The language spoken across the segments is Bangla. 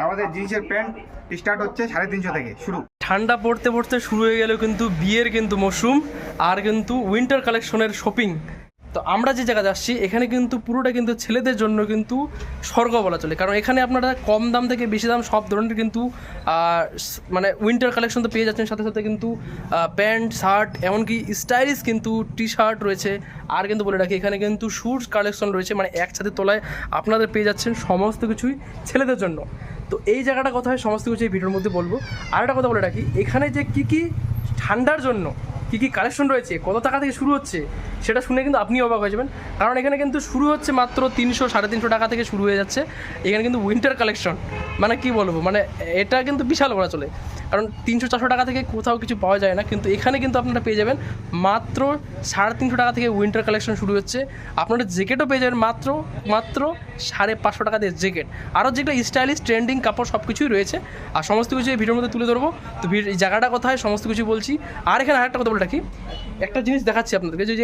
আমাদের জিন্সের প্যান্ট স্টার্ট হচ্ছে 350 থেকে শুরু। ঠান্ডা পড়তে পড়তে শুরু হয়ে গেল কিন্তু বিয়ের কিন্তু মরশুম আর কিন্তু উইন্টার কালেকশনের শপিং। তো আমরা যে জায়গায় যাচ্ছি এখানে কিন্তু পুরোটা কিন্তু ছেলেদের জন্য কিন্তু স্বর্গ বলা চলে, কারণ এখানে আপনারা কম দাম থেকে বেশি দাম সব ধরনের কিন্তু মানে উইন্টার কালেকশন তো পেয়ে যাচ্ছেন, সাথে সাথে কিন্তু প্যান্ট শার্ট এমনকি স্টাইলিশ কিন্তু টি শার্ট রয়েছে। আর কিন্তু বলে রাখি এখানে কিন্তু শ্যুজ কালেকশন রয়েছে, মানে একসাথে তোলায় আপনাদের পেয়ে যাচ্ছেন সমস্ত কিছুই ছেলেদের জন্য। তো এই জায়গাটা কথা হয় সমস্ত কিছু এই ভিডিওর মধ্যে বলবো। আর একটা কথা বলে রাখি, এখানে যে কী ঠান্ডার জন্য কী কী কালেকশন রয়েছে, কত টাকা থেকে শুরু হচ্ছে সেটা শুনে কিন্তু আপনি অবাক হয়ে যাবেন, কারণ এখানে কিন্তু শুরু হচ্ছে মাত্র 300-350 টাকা থেকে শুরু হয়ে যাচ্ছে। এখানে কিন্তু উইন্টার কালেকশন মানে কি বলবো, মানে এটা কিন্তু বিশাল বলা চলে, কারণ 300-400 টাকা থেকে কোথাও কিছু পাওয়া যায় না, কিন্তু এখানে কিন্তু আপনারা পেয়ে যাবেন মাত্র 350 টাকা থেকে উইন্টার কালেকশন শুরু হচ্ছে। আপনারা জ্যাকেটও পেয়ে যাবেন মাত্র 550 টাকা দিয়ে জ্যাকেট, আরও যেগুলো স্টাইলিশ ট্রেন্ডিং কাপড় সব কিছুই রয়েছে। আর সমস্ত কিছু এই ভিডিওর মধ্যে তুলে ধরবো। তো এই জায়গাটা কোথায় সমস্ত কিছু বলছি। আর এখানে আরেকটা কথা বলে রাখি, একটা জিনিস দেখাচ্ছি আপনাদেরকে, যে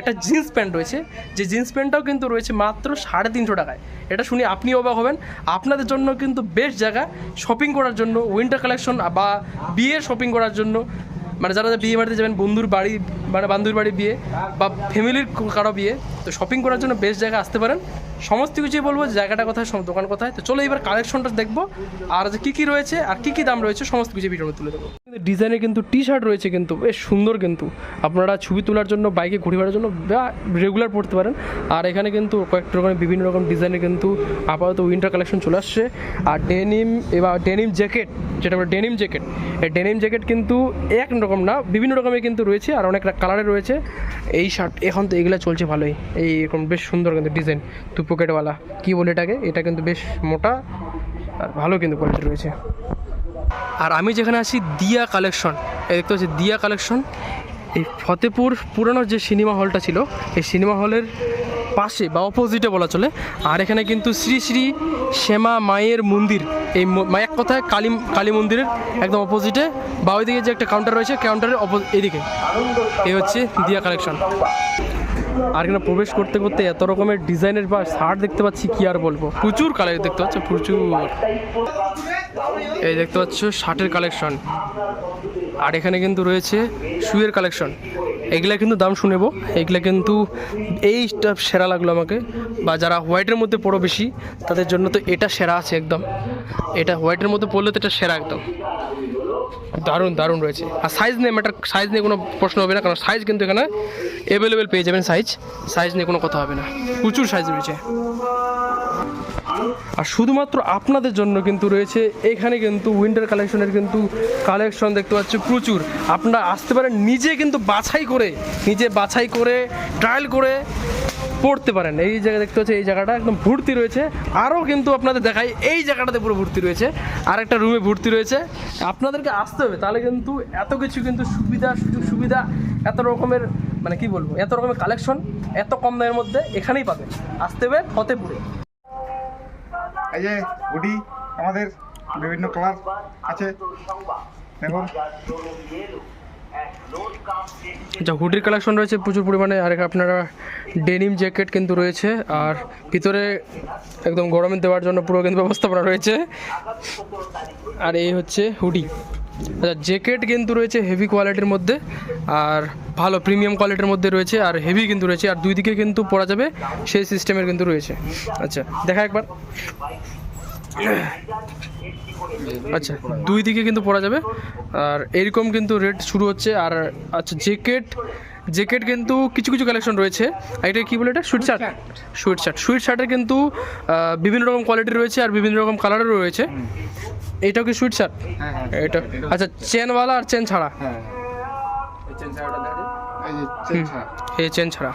একটা জিন্স প্যান্ট রয়েছে, যে জিন্স প্যান্টটাও কিন্তু রয়েছে মাত্র 350 টাকায়। এটা শুনে আপনি অবাক হবেন। আপনাদের জন্য কিন্তু বেস্ট জায়গা শপিং করার জন্য, উইন্টার কালেকশন বা বিয়ের শপিং করার জন্য, মানে যারা বিয়ে বাড়িতে যাবেন, বন্ধুর বাড়ি মানে বান্ধবীর বাড়ি বিয়ে বা ফ্যামিলির কারো বিয়ে, তো শপিং করার জন্য বেস্ট জায়গা আসতে পারেন। সমস্ত কিছুই বলবো, জায়গাটা কোথায়, দোকান কোথায়। তো চলো এবার কালেকশনটা দেখবো, আর যে কী রয়েছে আর কী দাম রয়েছে সমস্ত কিছু ভিডিওতে তুলে দেবো। ডিজাইনের কিন্তু টি শার্ট রয়েছে কিন্তু বেশ সুন্দর, কিন্তু আপনারা ছবি তোলার জন্য, বাইকে ঘুরে বেড়ার জন্য বা রেগুলার পড়তে পারেন। আর এখানে কিন্তু কয়েকটা রকমের বিভিন্ন রকম ডিজাইনের কিন্তু আপাতত উইন্টার কালেকশন চলে আসছে। আর ডেনিম জ্যাকেট, যেটা বলে ডেনিম জ্যাকেট, এই ডেনিম জ্যাকেট কিন্তু এক রকম না, বিভিন্ন রকমের কিন্তু রয়েছে আর অনেক কালারে রয়েছে। এই শার্ট এখন তো এগুলো চলছে ভালোই, এইরকম বেশ সুন্দর কিন্তু ডিজাইন, টু পকেটওয়ালা কী বলে এটাকে, এটা কিন্তু বেশ মোটা আর ভালো কিন্তু কোয়ালিটি রয়েছে। আর আমি যেখানে আছি দিয়া কালেকশন, এই দেখতে পাচ্ছি দিয়া কালেকশন, এই ফতেপুর পুরানো যে সিনেমা হলটা ছিল এই সিনেমা হলের পাশে বা অপোজিটে বলা চলে। আর এখানে কিন্তু শ্রী শ্রী শ্যামা মায়ের মন্দির, এই এক কথায় কালী মন্দিরের একদম অপোজিটে বা ওইদিকে যে একটা কাউন্টার রয়েছে, কাউন্টারের এদিকে এই হচ্ছে দিয়া কালেকশন। আর এখানে প্রবেশ করতে করতে এত রকমের ডিজাইনের বা শার্ট দেখতে পাচ্ছি, কি আর বলবো, প্রচুর কালার দেখতে পাচ্ছ, প্রচুর। এই দেখতে পাচ্ছ শার্টের কালেকশন। আর এখানে কিন্তু রয়েছে শুয়ের কালেকশন, এগুলা কিন্তু দাম শুনেবো। এগুলা কিন্তু এইটা সেরা লাগলো আমাকে, বা যারা হোয়াইটের মধ্যে পড়ো বেশি তাদের জন্য তো এটা সেরা আছে একদম। এটা হোয়াইটের মধ্যে পড়লে তো এটা সেরা একদম, দারুণ রয়েছে। আর সাইজ নিয়ে কোনো প্রশ্ন হবে না, কারণ সাইজ কিন্তু এখানে অ্যাভেলেবেল পেয়ে যাবেন। সাইজ নিয়ে কোনো কথা হবে না, প্রচুর সাইজ রয়েছে। আর শুধুমাত্র আপনাদের জন্য কিন্তু রয়েছে এখানে কিন্তু উইন্টার কালেকশনের কিন্তু কালেকশন দেখতে পাচ্ছি প্রচুর। আপনারা আসতে পারেন, নিজে কিন্তু বাছাই করে ট্রায়াল করে পড়তে পারেন। এই জায়গা দেখতে পাচ্ছি, এই জায়গাটা একদম ভর্তি রয়েছে। আরও কিন্তু আপনাদের দেখাই, এই জায়গাটাতে পুরো ভর্তি রয়েছে, আর একটা রুমে ভর্তি রয়েছে। আপনাদেরকে আসতে হবে, তাহলে কিন্তু এত কিছু কিন্তু সুযোগ সুবিধা এত রকমের, মানে কি বলবো, এত রকমের কালেকশন এত কম দামের মধ্যে এখানেই পাবেন। আসতে হবে ফতেপুরে। এই যে হুডি আমাদের বিভিন্ন কালার আছে, দেখুন। যা হুডির কালেকশন রয়েছে প্রচুর পরিমাণে। আর আপনারা ডেনিম জ্যাকেট কিন্তু রয়েছে, আর ভিতরে একদম গরমে দেওয়ার জন্য পুরো কিন্তু ব্যবস্থাপনা রয়েছে। আর এই হচ্ছে হুডি। আচ্ছা, জ্যাকেট কিন্তু রয়েছে হেভি কোয়ালিটির মধ্যে, আর ভালো প্রিমিয়াম কোয়ালিটির মধ্যে রয়েছে, আর হেভি কিন্তু রয়েছে, আর দুই দিকে কিন্তু পরা যাবে সেই সিস্টেমের কিন্তু রয়েছে। আচ্ছা দেখা একবার, আচ্ছা দুই দিকে কিন্তু পরা যাবে, আর এরকম কিন্তু রেট শুরু হচ্ছে। আর আচ্ছা জ্যাকেট কিন্তু কিছু কালেকশন রয়েছে। এটা কি বলে, এটা সুইট শার্টের কিন্তু বিভিন্ন রকম কোয়ালিটি রয়েছে, আর বিভিন্ন রকম কালারেরও রয়েছে। এইটাও কি সুইট শার্ট? এটা আচ্ছা, চেনওয়ালা আর চেন ছাড়া, এই চেন ছাড়া।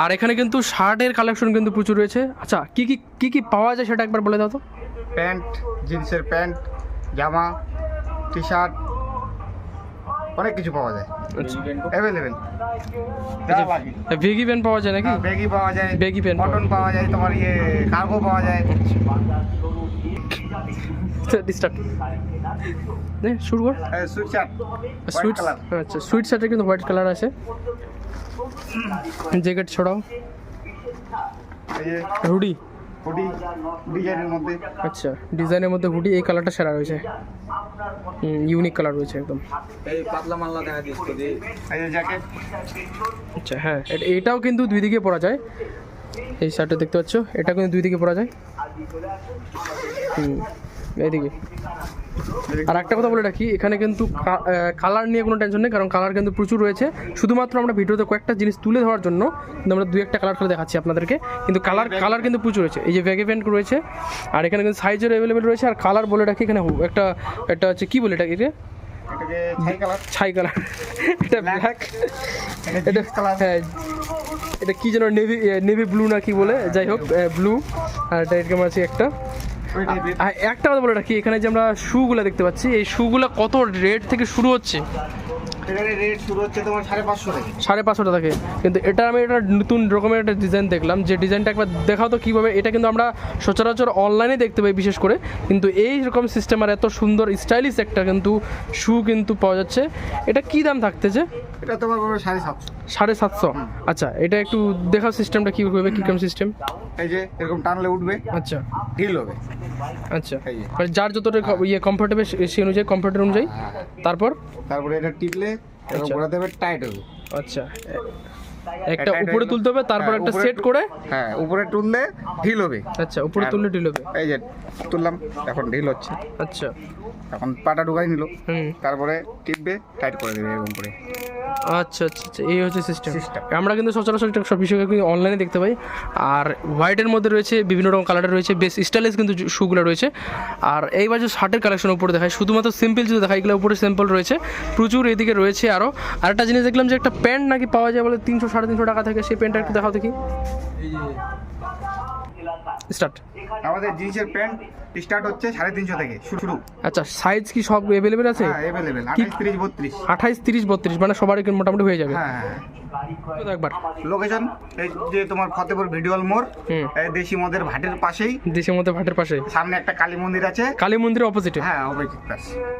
আর এখানে কিন্তু শার্টের কালেকশন কিন্তু প্রচুর রয়েছে। আচ্ছা কি পাওয়া যায় সেটা একবার বলে দাও তো। প্যান্ট, জিন্সের প্যান্ট, জামা, টি শার্ট, অনেক কিছু পাওয়া যায়, অ্যাভেলেবেল। বেগি প্যান্ট পাওয়া যায় নাকি? বেগি পাওয়া যায়, বেগি প্যান্ট, কটন পাওয়া যায়, তোমার কার্গো পাওয়া যায়। শুরু কর। সুইট শার্ট, আচ্ছা সুইট শার্টের কিন্তু হোয়াইট কালার আছে। জ্যাকেট ছড়াও, হুডি হুডি ডিজাইনের মধ্যে। আচ্ছা, ডিজাইনের মধ্যে হুডি, এই কালারটা সেরা রয়েছে, ইউনিক কালার রয়েছে একদম। এই পাতলা মাল্লা দেখা দিচ্ছে এই যে জ্যাকেট। আচ্ছা হ্যাঁ, এটাও কিন্তু দুই দিকে পরা যায়, এই শার্টটা দেখতে পাচ্ছ, এটা কিন্তু দুই দিকে পরা যায়। এইদিকে। আর একটা কথা বলে রাখি, এখানে কিন্তু কালার নিয়ে কোনো টেনশন নেই, কারণ কালার কিন্তু প্রচুর রয়েছে। শুধুমাত্র আমরা ভিডিওতে কয়েকটা জিনিস তুলে ধরার জন্য কিন্তু আমরা দুই একটা কালার করে দেখাচ্ছি আপনাদেরকে, কিন্তু কালার কিন্তু প্রচুর রয়েছে। এই যে ব্যাগি প্যান্ট রয়েছে, আর এখানে কিন্তু সাইজের অ্যাভেলেবেল রয়েছে। আর কালার বলে রাখি, এখানে একটা হচ্ছে কী বলে এটাকে, এটাকে ছাই কালার। এটা ব্ল্যাক, এটা কালার। হ্যাঁ, এটা কি যেন নেভি ব্লু না কি বলে, যাই হোক ব্লু। আর এটা এরকম আছে একটা। আর একটা কথা বলে রাখি, এখানে যে আমরা শুগুলো দেখতে পাচ্ছি, এই শুগুলো কত রেট থেকে শুরু হচ্ছে? এখানে রেট শুরু হচ্ছে তোমার 550 থেকে। 550 টাকা থেকে। কিন্তু এটা আমি একটা নতুন রকমের একটা ডিজাইন দেখলাম, যে ডিজাইনটা একবার দেখাও তো কীভাবে। এটা কিন্তু আমরা সচরাচর অনলাইনে দেখতে পাই বিশেষ করে, কিন্তু এই রকম সিস্টেম আর এত সুন্দর স্টাইলিশ একটা কিন্তু শু কিন্তু পাওয়া যাচ্ছে। এটা কী দাম থাকতেছে? এটা তোমার 750। 750? আচ্ছা, এটা একটু দেখাও সিস্টেমটা কীভাবে, কী রকম সিস্টেম? এই যে এরকম টানলে উঠবে, আচ্ছা ঢিল হবে। আচ্ছা, এই যে। মানে যার যতটা কমফোর্টেবল সেই অনুযায়ী, কমফোর্টের অনুযায়ী। তারপরে এটা টিপলে এরকম আচ্ছা। ঘোরাতে হবে, টাইট হবে। আচ্ছা, একটা উপরে তুলতে হবে, তারপর একটা সেট করে, হ্যাঁ উপরে তুললে ঢিল হবে। আচ্ছা উপরে তুললে ঢিল হবে। এই যে তুললাম, এখন ঢিল হচ্ছে। আচ্ছা, এখন পাটা ঢুকাই নিল, হুম, তারপরে টিপবে, টাইট করে দেবে এরকম করে। আচ্ছা আচ্ছা আচ্ছা, এই হচ্ছে সিস্টেম। System। আমরা কিন্তু সচরাচর এটা সব বিষয় কিন্তু অনলাইনে দেখতে পাই। আর হোয়াইটের মধ্যে রয়েছে, বিভিন্ন রকম কালারের রয়েছে, বেশ স্টাইলিশ কিন্তু শুগুলো রয়েছে। আর এইবার যে শার্টের কালেকশন উপরে দেখায়, শুধুমাত্র সিম্পল যদি দেখায়, এগুলো উপরে সিম্পল রয়েছে প্রচুর। এদিকে রয়েছে আরও আরেকটা জিনিস দেখলাম, যে একটা প্যান্ট নাকি পাওয়া যায় বলে 300-350 টাকা থেকে। সেই প্যান্টটা একটু দেখাও দেখি, স্টার্ট। আমাদের জিন্সের প্যান্ট স্টার্ট হচ্ছে 350 থেকে শুরু। আচ্ছা, সাইজ কি সব অ্যাভেলেবেল আছে? হ্যাঁ অ্যাভেলেবেল, কি? 28, 30, 32। 28, 30, 32, মানে সবারই মোটামুটি হয়ে যাবে। হ্যাঁ হ্যাঁ। তো একবার লোকেশন এই যে তোমার ফতেপুর ভিডিওল মোড়, হুম, এই দেশি মদের ভাটের পাশেই, দেশের মধ্যে ভাটের পাশে সামনে একটা কালী মন্দির আছে। কালী মন্দিরের অপোজিটে। হ্যাঁ অপোজিট পাশে।